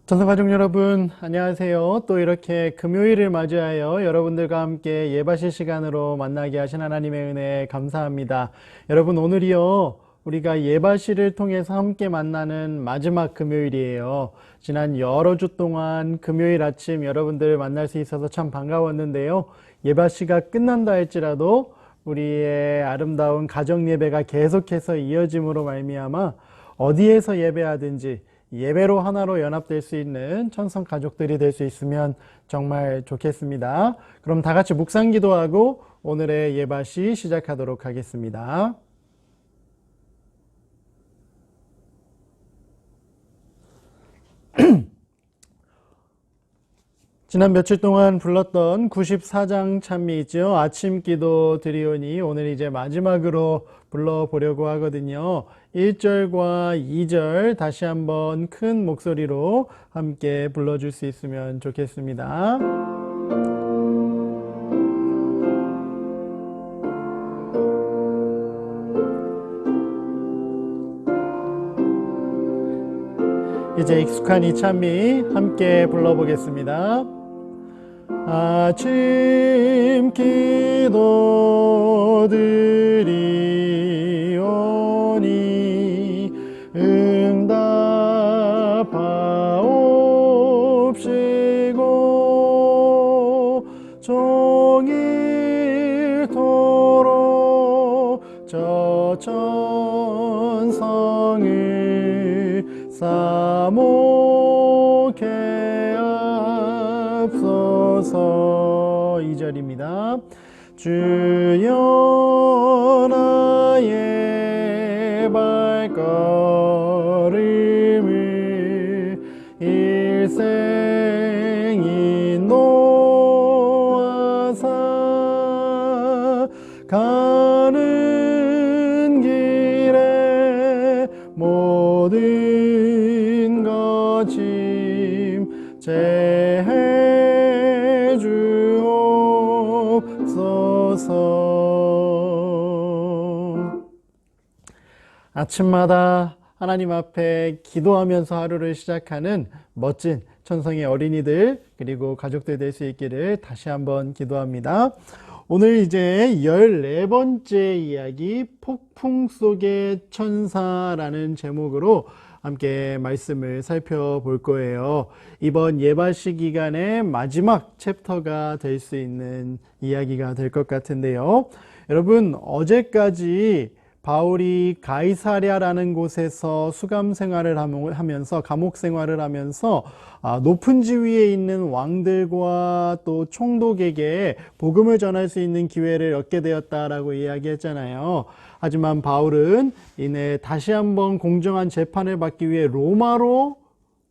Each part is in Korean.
전성가족 여러분, 안녕하세요. 또 이렇게 금요일을 맞이하여 여러분들과 함께 예바시 시간으로 만나게 하신 하나님의 은혜 감사합니다. 여러분, 오늘이요, 우리가 예바시를 통해서 함께 만나는 마지막 금요일이에요. 지난 여러 주 동안 금요일 아침 여러분들 만날 수 있어서 참 반가웠는데요. 예바시가 끝난다 할지라도 우리의 아름다운 가정 예배가 계속해서 이어짐으로 말미암아 어디에서 예배하든지 예배로 하나로 연합될 수 있는 천성 가족들이 될 수 있으면 정말 좋겠습니다. 그럼 다 같이 묵상 기도하고 오늘의 예바시 시작하도록 하겠습니다. 지난 며칠 동안 불렀던 94장 찬미이죠. 아침 기도 드리오니 오늘 이제 마지막으로 불러보려고 하거든요. 1절과 2절 다시 한번 큰 목소리로 함께 불러줄 수 있으면 좋겠습니다. 이제 익숙한 이 찬미 함께 불러보겠습니다. 아침 기도 드리오니 응답하옵시고 종일토록 저 천성을 사목해 앞서서 2절입니다. 주여 나의 발걸음을 일생이 놓아사 가는 길에 모든 것 짐재해 주옵소서. 아침마다 하나님 앞에 기도하면서 하루를 시작하는 멋진 천성의 어린이들 그리고 가족들 될 수 있기를 다시 한번 기도합니다. 오늘 이제 14번째 이야기 폭풍 속의 천사라는 제목으로 함께 말씀을 살펴볼 거예요. 이번 예바시 기간의 마지막 챕터가 될 수 있는 이야기가 될 것 같은데요. 여러분, 어제까지 바울이 가이사랴라는 곳에서 수감 생활을 하면서 감옥 생활을 하면서 높은 지위에 있는 왕들과 또 총독에게 복음을 전할 수 있는 기회를 얻게 되었다라고 이야기했잖아요. 하지만 바울은 이내 다시 한번 공정한 재판을 받기 위해 로마로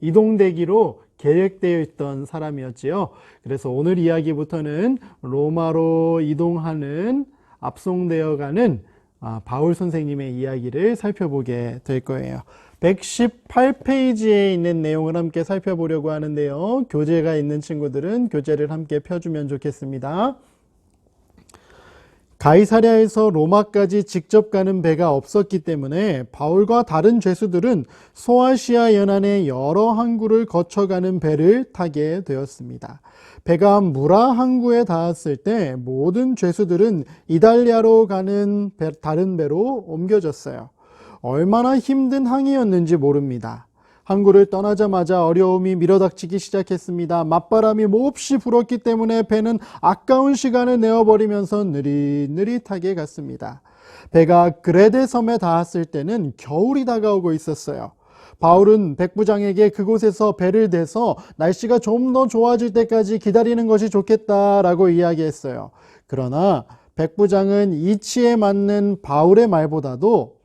이동되기로 계획되어 있던 사람이었지요. 그래서 오늘 이야기부터는 로마로 이동하는 압송되어가는 바울 선생님의 이야기를 살펴보게 될 거예요. 118페이지에 있는 내용을 함께 살펴보려고 하는데요. 교재가 있는 친구들은 교재를 함께 펴주면 좋겠습니다. 가이사랴에서 로마까지 직접 가는 배가 없었기 때문에 바울과 다른 죄수들은 소아시아 연안의 여러 항구를 거쳐가는 배를 타게 되었습니다. 배가 무라 항구에 닿았을 때 모든 죄수들은 이달리아로 가는 다른 배로 옮겨졌어요. 얼마나 힘든 항이었는지 모릅니다. 항구를 떠나자마자 어려움이 밀어닥치기 시작했습니다. 맞바람이 몹시 불었기 때문에 배는 아까운 시간을 내어버리면서 느릿느릿하게 갔습니다. 배가 그레데 섬에 닿았을 때는 겨울이 다가오고 있었어요. 바울은 백부장에게 그곳에서 배를 대서 날씨가 좀 더 좋아질 때까지 기다리는 것이 좋겠다라고 이야기했어요. 그러나 백부장은 이치에 맞는 바울의 말보다도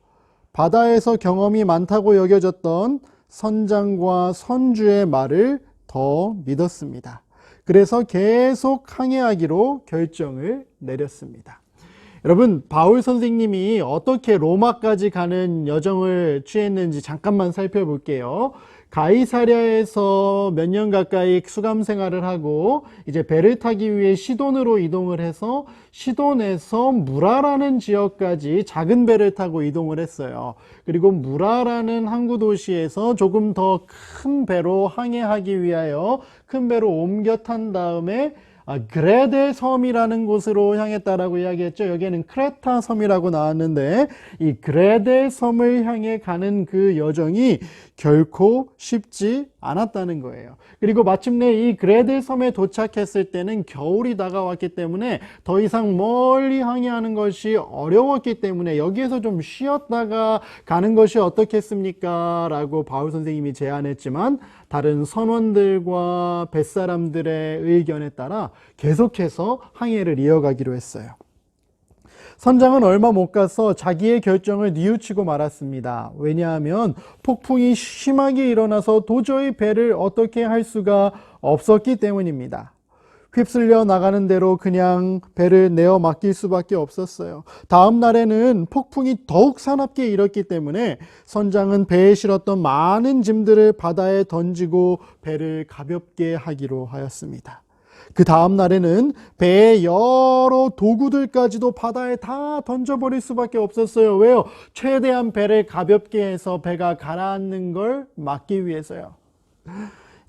바다에서 경험이 많다고 여겨졌던 선장과 선주의 말을 더 믿었습니다. 그래서 계속 항해하기로 결정을 내렸습니다. 여러분, 바울 선생님이 어떻게 로마까지 가는 여정을 취했는지 잠깐만 살펴볼게요. 가이사랴에서 몇 년 가까이 수감 생활을 하고 이제 배를 타기 위해 시돈으로 이동을 해서 시돈에서 무라라는 지역까지 작은 배를 타고 이동을 했어요. 그리고 무라라는 항구 도시에서 조금 더 큰 배로 항해하기 위하여 큰 배로 옮겨 탄 다음에 그레데 섬이라는 곳으로 향했다라고 이야기했죠. 여기에는 크레타 섬이라고 나왔는데 이 그레데 섬을 향해 가는 그 여정이 결코 쉽지 않았다는 거예요. 그리고 마침내 이 그레데 섬에 도착했을 때는 겨울이 다가왔기 때문에 더 이상 멀리 항해하는 것이 어려웠기 때문에 여기에서 좀 쉬었다가 가는 것이 어떻겠습니까? 라고 바울 선생님이 제안했지만 다른 선원들과 뱃사람들의 의견에 따라 계속해서 항해를 이어가기로 했어요. 선장은 얼마 못 가서 자기의 결정을 뉘우치고 말았습니다. 왜냐하면 폭풍이 심하게 일어나서 도저히 배를 어떻게 할 수가 없었기 때문입니다. 휩쓸려 나가는 대로 그냥 배를 내어 맡길 수밖에 없었어요. 다음 날에는 폭풍이 더욱 사납게 일었기 때문에 선장은 배에 실었던 많은 짐들을 바다에 던지고 배를 가볍게 하기로 하였습니다. 그 다음 날에는 배의 여러 도구들까지도 바다에 다 던져버릴 수밖에 없었어요. 왜요? 최대한 배를 가볍게 해서 배가 가라앉는 걸 막기 위해서요.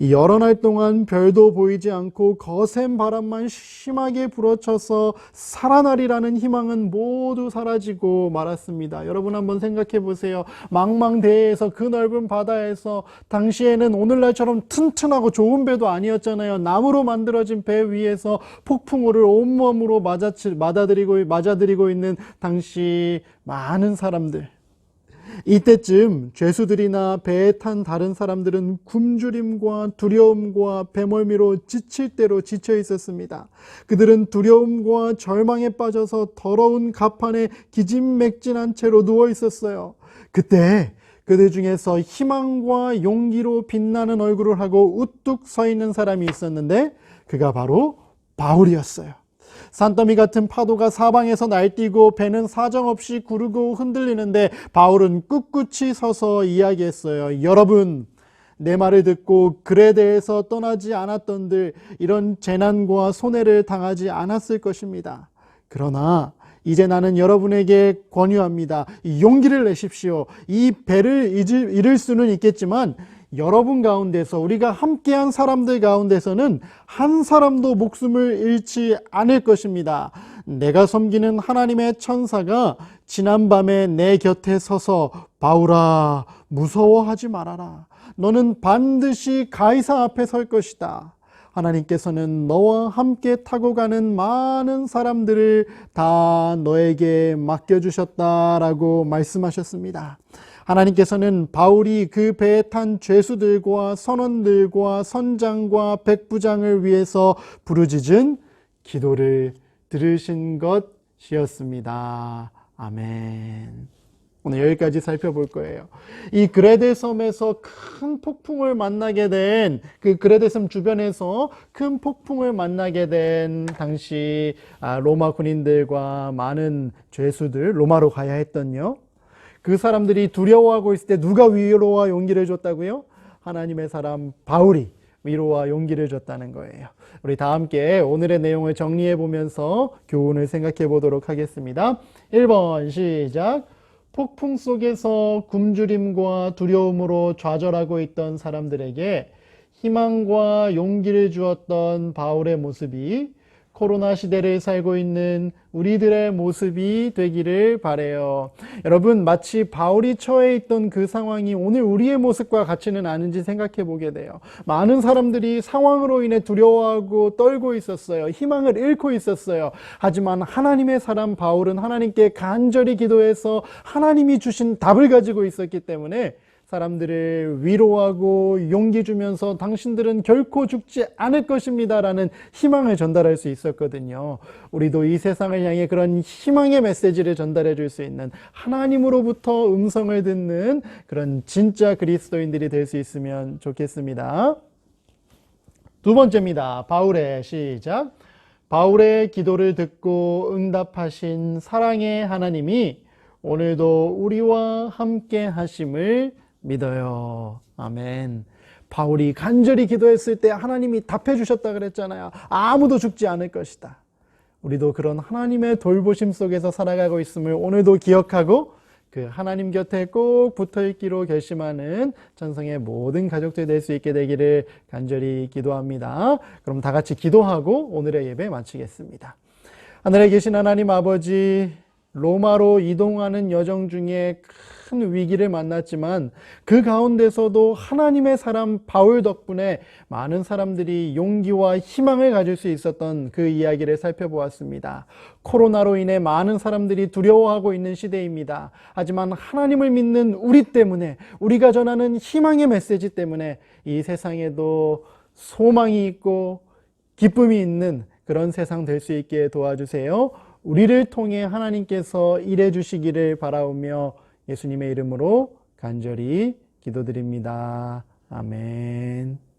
여러 날 동안 별도 보이지 않고 거센 바람만 심하게 불어쳐서 살아나리라는 희망은 모두 사라지고 말았습니다. 여러분 한번 생각해 보세요. 망망대해에서 그 넓은 바다에서 당시에는 오늘날처럼 튼튼하고 좋은 배도 아니었잖아요. 나무로 만들어진 배 위에서 폭풍우를 온몸으로 맞아들이고 있는 당시 많은 사람들. 이때쯤 죄수들이나 배에 탄 다른 사람들은 굶주림과 두려움과 배멀미로 지칠 대로 지쳐 있었습니다. 그들은 두려움과 절망에 빠져서 더러운 갑판에 기진맥진한 채로 누워 있었어요. 그때 그들 중에서 희망과 용기로 빛나는 얼굴을 하고 우뚝 서 있는 사람이 있었는데 그가 바로 바울이었어요. 산더미 같은 파도가 사방에서 날뛰고 배는 사정없이 구르고 흔들리는데 바울은 꿋꿋이 서서 이야기했어요. 여러분, 내 말을 듣고 그레데에서 떠나지 않았던들 이런 재난과 손해를 당하지 않았을 것입니다. 그러나 이제 나는 여러분에게 권유합니다. 용기를 내십시오. 이 배를 잃을 수는 있겠지만 여러분 가운데서 우리가 함께한 사람들 가운데서는 한 사람도 목숨을 잃지 않을 것입니다. 내가 섬기는 하나님의 천사가 지난밤에 내 곁에 서서 바울아 무서워하지 말아라. 너는 반드시 가이사 앞에 설 것이다. 하나님께서는 너와 함께 타고 가는 많은 사람들을 다 너에게 맡겨주셨다라고 말씀하셨습니다. 하나님께서는 바울이 그 배에 탄 죄수들과 선원들과 선장과 백부장을 위해서 부르짖은 기도를 들으신 것이었습니다. 아멘. 오늘 여기까지 살펴볼 거예요. 이 그레데 섬에서 큰 폭풍을 만나게 된 그 그레데 섬 주변에서 큰 폭풍을 만나게 된 당시 로마 군인들과 많은 죄수들 로마로 가야 했던요. 그 사람들이 두려워하고 있을 때 누가 위로와 용기를 줬다고요? 하나님의 사람 바울이 위로와 용기를 줬다는 거예요. 우리 다 함께 오늘의 내용을 정리해 보면서 교훈을 생각해 보도록 하겠습니다. 1번 시작. 폭풍 속에서 굶주림과 두려움으로 좌절하고 있던 사람들에게 희망과 용기를 주었던 바울의 모습이 코로나 시대를 살고 있는 우리들의 모습이 되기를 바라요. 여러분, 마치 바울이 처해 있던 그 상황이 오늘 우리의 모습과 같지는 않은지 생각해 보게 돼요. 많은 사람들이 상황으로 인해 두려워하고 떨고 있었어요. 희망을 잃고 있었어요. 하지만 하나님의 사람 바울은 하나님께 간절히 기도해서 하나님이 주신 답을 가지고 있었기 때문에 사람들을 위로하고 용기 주면서 당신들은 결코 죽지 않을 것입니다 라는 희망을 전달할 수 있었거든요. 우리도 이 세상을 향해 그런 희망의 메시지를 전달해 줄 수 있는 하나님으로부터 음성을 듣는 그런 진짜 그리스도인들이 될 수 있으면 좋겠습니다. 두 번째입니다. 바울의 시작. 바울의 기도를 듣고 응답하신 사랑의 하나님이 오늘도 우리와 함께 하심을 믿어요. 아멘. 바울이 간절히 기도했을 때 하나님이 답해 주셨다 그랬잖아요. 아무도 죽지 않을 것이다. 우리도 그런 하나님의 돌보심 속에서 살아가고 있음을 오늘도 기억하고 그 하나님 곁에 꼭 붙어 있기로 결심하는 천성의 모든 가족들 될 수 있게 되기를 간절히 기도합니다. 그럼 다 같이 기도하고 오늘의 예배 마치겠습니다. 하늘에 계신 하나님 아버지, 로마로 이동하는 여정 중에 큰 위기를 만났지만 그 가운데서도 하나님의 사람 바울 덕분에 많은 사람들이 용기와 희망을 가질 수 있었던 그 이야기를 살펴보았습니다. 코로나로 인해 많은 사람들이 두려워하고 있는 시대입니다. 하지만 하나님을 믿는 우리 때문에, 우리가 전하는 희망의 메시지 때문에 이 세상에도 소망이 있고 기쁨이 있는 그런 세상 될 수 있게 도와주세요. 우리를 통해 하나님께서 일해 주시기를 바라오며 예수님의 이름으로 간절히 기도드립니다. 아멘.